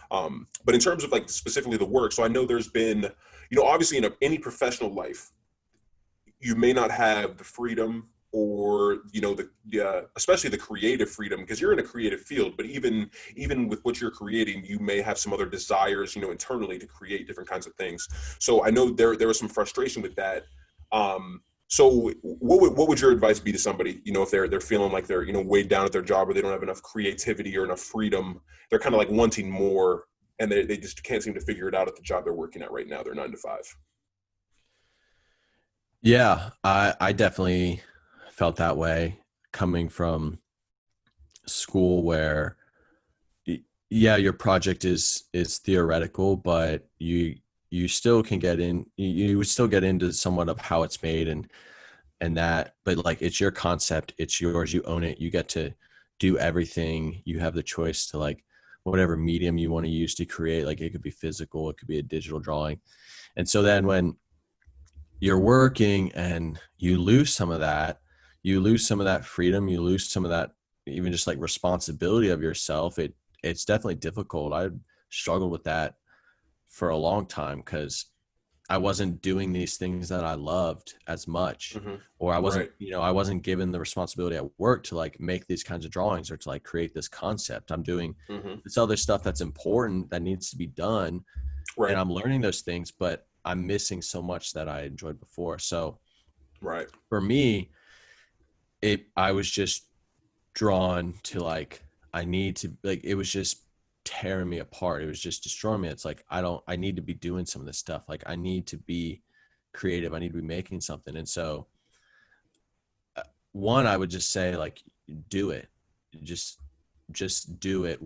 But in terms of like specifically the work, so I know there's been, obviously in any professional life, you may not have the freedom or especially the creative freedom, because you're in a creative field, but even with what you're creating, you may have some other desires internally to create different kinds of things. So I know there was some frustration with that. So what would your advice be to somebody, if they're feeling like they're weighed down at their job, or they don't have enough creativity or enough freedom, they're kind of like wanting more, and they just can't seem to figure it out at the job they're working at right now, they're 9 to 5? Yeah, I definitely felt that way coming from school where yeah, your project is theoretical, but you still can get in, you would still get into somewhat of how it's made and that, but like it's your concept, it's yours, you own it, you get to do everything, you have the choice to like whatever medium you want to use to create, like it could be physical, it could be a digital drawing. And so then when you're working and you lose some of that, freedom, you lose some of that even just like responsibility of yourself. It's definitely difficult. I struggled with that for a long time because I wasn't doing these things that I loved as much, Mm-hmm. or I wasn't, Right. I wasn't given the responsibility at work to like make these kinds of drawings or to like create this concept. I'm doing Mm-hmm. this other stuff that's important that needs to be done, and Right. I'm learning those things, but I'm missing so much that I enjoyed before. So Right. for me, I was just drawn to like, I need to like, it was just tearing me apart. It was just destroying me. It's like, I need to be doing some of this stuff. Like I need to be creative. I need to be making something. And so one, I would just say like, do it. Just, just do it.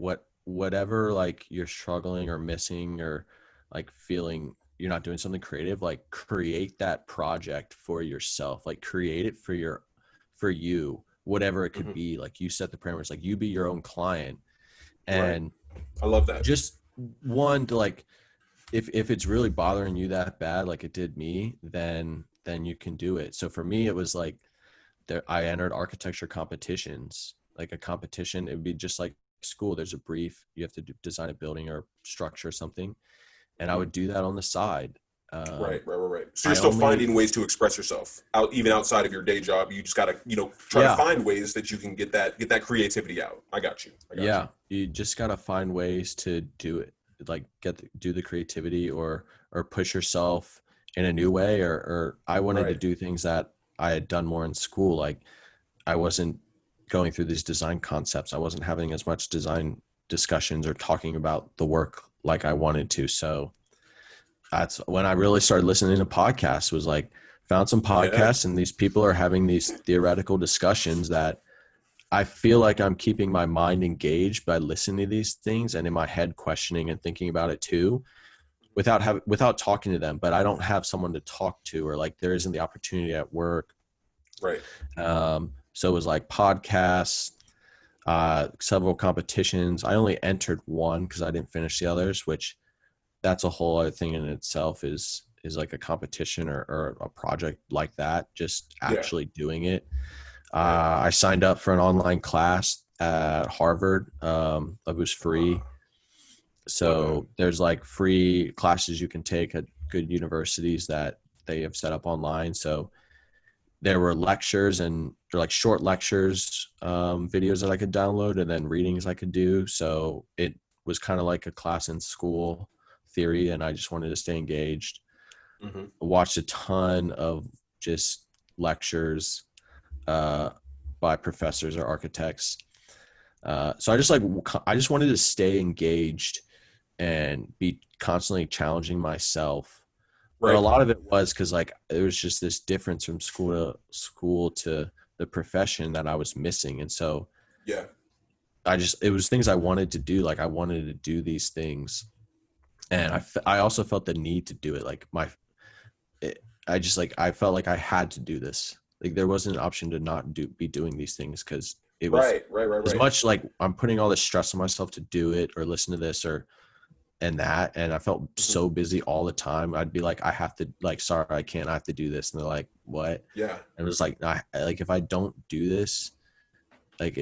Whatever, like you're struggling or missing or like feeling you're not doing something creative, like create that project for yourself, like create it for you, whatever it could Mm-hmm. be. Like you set the parameters, like you be your own client. Right. And I love that. just one to like, if it's really bothering you that bad, like it did me, then you can do it. So for me, it was like there, I entered architecture competitions, like a competition. It would be just like school. There's a brief, you have to design a building or structure or something. And I Mm-hmm. would do that on the side. Right, right, right, right. So you're I still only, finding ways to express yourself even outside of your day job. You just gotta, try to yeah, find ways that you can get that creativity out. I got you. I got you. yeah, you just got to find ways to do it, like do the creativity or push yourself in a new way. Or I wanted to Right. do things that I had done more in school. Like I wasn't going through these design concepts. I wasn't having as much design discussions or talking about the work like I wanted to. So that's when I really started listening to podcasts, was like found some Yeah. podcasts and these people are having these theoretical discussions that I feel like I'm keeping my mind engaged by listening to these things and in my head questioning and thinking about it too, without talking to them. But I don't have someone to talk to, or like there isn't the opportunity at work. Right. So it was like podcasts, several competitions. I only entered one because I didn't finish the others, which that's a whole other thing in itself, is like a competition or a project like that, just Yeah. actually doing it. Right. I signed up for an online class at Harvard. It was free. Love that. So there's like free classes you can take at good universities that they have set up online. So there were lectures, and they're like short lectures, videos that I could download, and then readings I could do. So it was kind of like a class in school theory, and I just wanted to stay engaged. Hmm. I watched a ton of just lectures uh, by professors or architects. So I just wanted to stay engaged and be constantly challenging myself. But a Right. lot of it was because like there was just this difference from school to the profession that I was missing. And so Yeah. it was things I wanted to do. Like I wanted to do these things. And I also felt the need to do it. Like I just like, I felt like I had to do this. Like there wasn't an option to not be doing these things, because it was Right. Right. Right. as Right. much like I'm putting all this stress on myself to do it or listen to this and that. And I felt Hmm. so busy all the time. I'd be like, I have to, like, sorry, I can't, I have to do this. And they're like, what? Yeah. And it was like, like, if I don't do this, like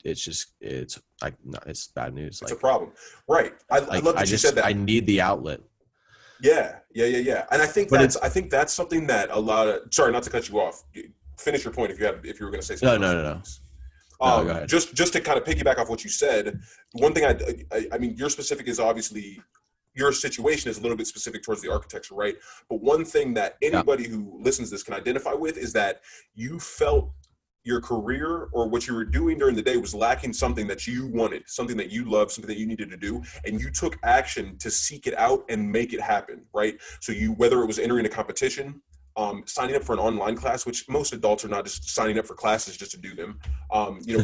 it's just, it's like, no, it's bad news. It's a Like, problem. Right. I love that you said I that. need the outlet. Yeah. And But it's, I think that's something that a lot of, sorry, not to cut you off. Finish your point if you were going to say no, something else, no, so no, no, please. no, go ahead. Just to kind of piggyback off what you said, one thing I mean, your specific is obviously your situation is a little bit specific towards the architecture, right? But one thing that Yeah. anybody who listens to this can identify with is that you felt your career or what you were doing during the day was lacking something that you wanted, something that you loved, something that you needed to do, and you took action to seek it out and make it happen, right? So you, whether it was entering a competition, signing up for an online class, which most adults are not just signing up for classes just to do them,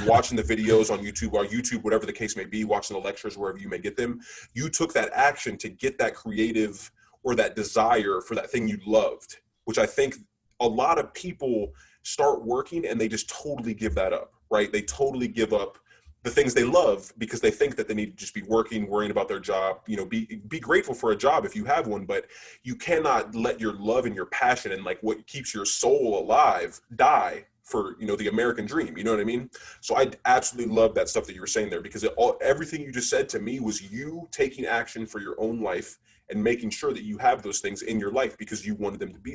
watching the videos on YouTube or YouTube, whatever the case may be, watching the lectures wherever you may get them, you took that action to get that creative or that desire for that thing you loved, which I think a lot of people start working and they just totally give that up, right? They totally give up the things they love because they think that they need to just be working, worrying about their job, be grateful for a job if you have one, but you cannot let your love and your passion and like what keeps your soul alive die for, the American dream. You know what I mean? So I absolutely love that stuff that you were saying there, because everything you just said to me was you taking action for your own life and making sure that you have those things in your life because you wanted them to be